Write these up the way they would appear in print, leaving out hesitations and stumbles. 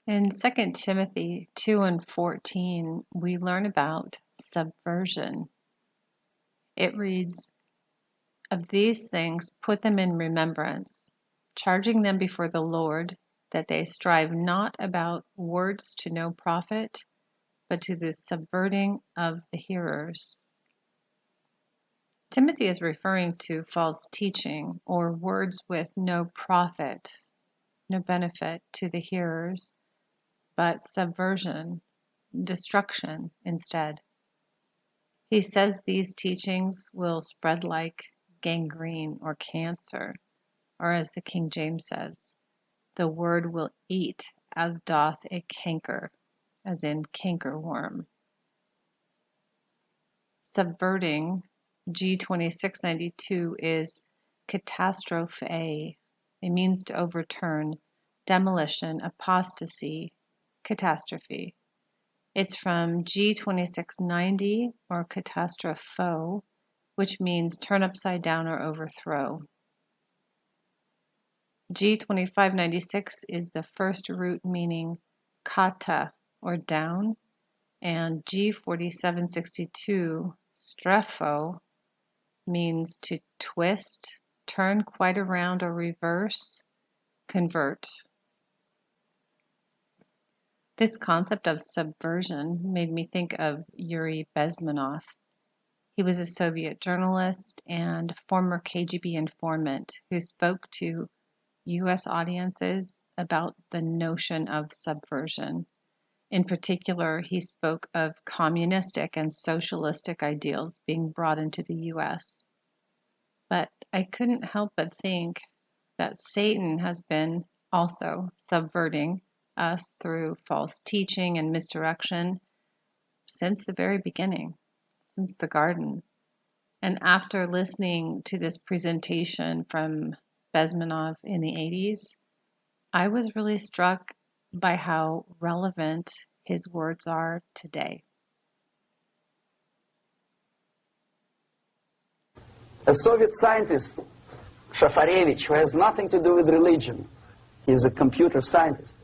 In 2 Timothy 2 and 14, we learn about subversion. It reads, "Of these things put them in remembrance, charging them before the Lord, that they strive not about words to no profit, but to the subverting of the hearers." Timothy is referring to false teaching or words with no profit, no benefit to the hearers, but subversion, destruction instead. He says these teachings will spread like gangrene or cancer, or as the King James says, the word will eat as doth a canker, as in cankerworm. Subverting, G2692, is catastrophe. It means to overturn, demolition, apostasy, catastrophe. It's from G2690, or catastropho, which means turn upside down or overthrow. G2596 is the first root meaning kata, or down, and G4762, strepho, means to twist, turn quite around or reverse, convert. This concept of subversion made me think of Yuri Bezmenov. He was a Soviet journalist and former KGB informant who spoke to U.S. audiences about the notion of subversion. In particular, he spoke of communistic and socialistic ideals being brought into the U.S. But I couldn't help but think that Satan has been also subverting us through false teaching and misdirection since the very beginning, since the garden. And after listening to this presentation from Bezmenov in the 80s, I was really struck by how relevant his words are today. A Soviet scientist, Shafarevich, who has nothing to do with religion, he is a computer scientist,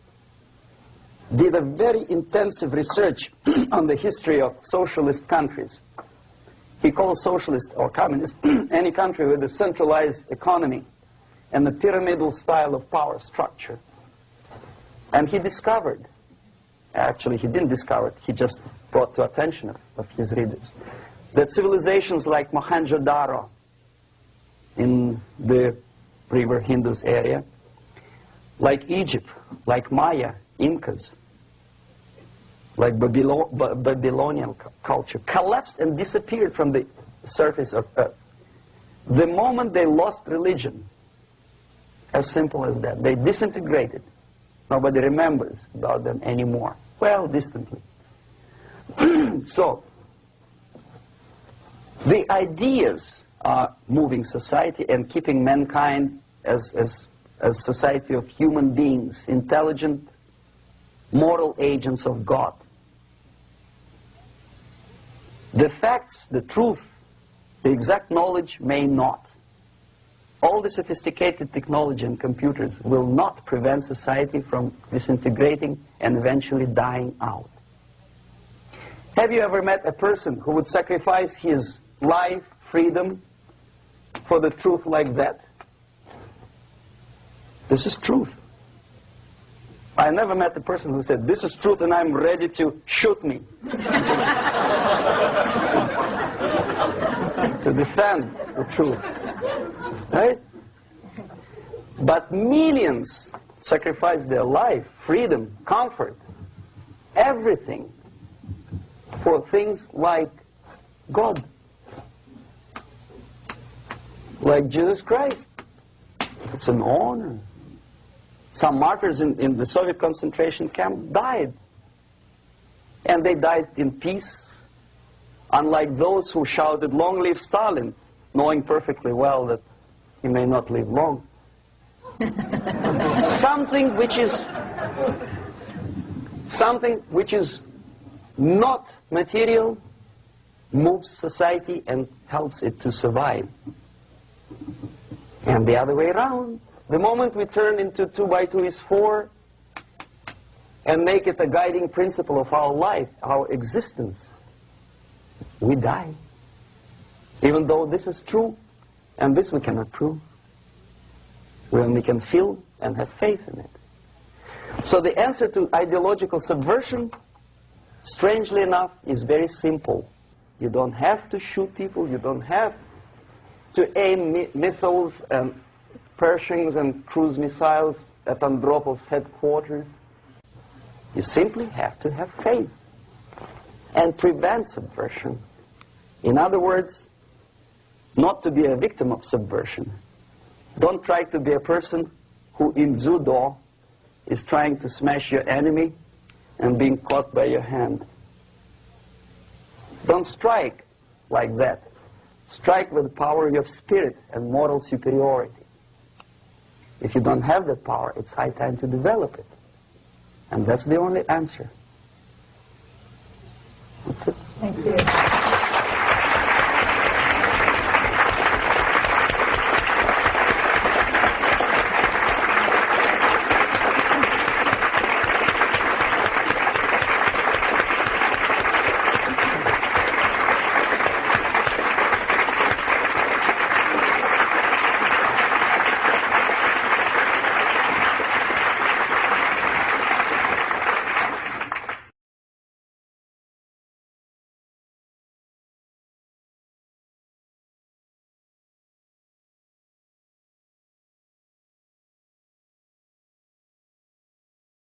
did a very intensive research on the history of socialist countries. He calls socialist or communist any country with a centralized economy and a pyramidal style of power structure. And he discovered, actually he didn't discover it, he just brought to attention of his readers, that civilizations like Mohenjo-Daro in the river Indus area, like Egypt, like Maya, Incas, like Babylonian culture, collapsed and disappeared from the surface of Earth. The moment they lost religion, as simple as that, they disintegrated. Nobody remembers about them anymore. Well, distantly. So, the ideas are moving society and keeping mankind as a society of human beings, intelligent, moral agents of God. The facts, the truth, the exact knowledge may not. All the sophisticated technology and computers will not prevent society from disintegrating and eventually dying out. Have you ever met a person who would sacrifice his life, freedom, for the truth like that? This is truth. I never met a person who said, "This is truth and I'm ready to shoot me." To defend the truth. Right? But millions sacrifice their life, freedom, comfort, everything for things like God, like Jesus Christ. It's an honor. Some martyrs in the Soviet concentration camp died. And they died in peace, unlike those who shouted, "Long live Stalin," knowing perfectly well that he may not live long. Something which is not material moves society and helps it to survive. And the other way around. The moment we turn into 2 by 2 is 4, and make it a guiding principle of our life, our existence, we die. Even though this is true, and this we cannot prove. We only can feel and have faith in it. So the answer to ideological subversion, strangely enough, is very simple. You don't have to shoot people, you don't have to aim missiles and Pershings and cruise missiles at Andropov's headquarters. You simply have to have faith and prevent subversion. In other words, not to be a victim of subversion. Don't try to be a person who in judo is trying to smash your enemy and being caught by your hand. Don't strike like that. Strike with the power of your spirit and moral superiority. If you don't have that power, it's high time to develop it. And that's the only answer. That's it. Thank you.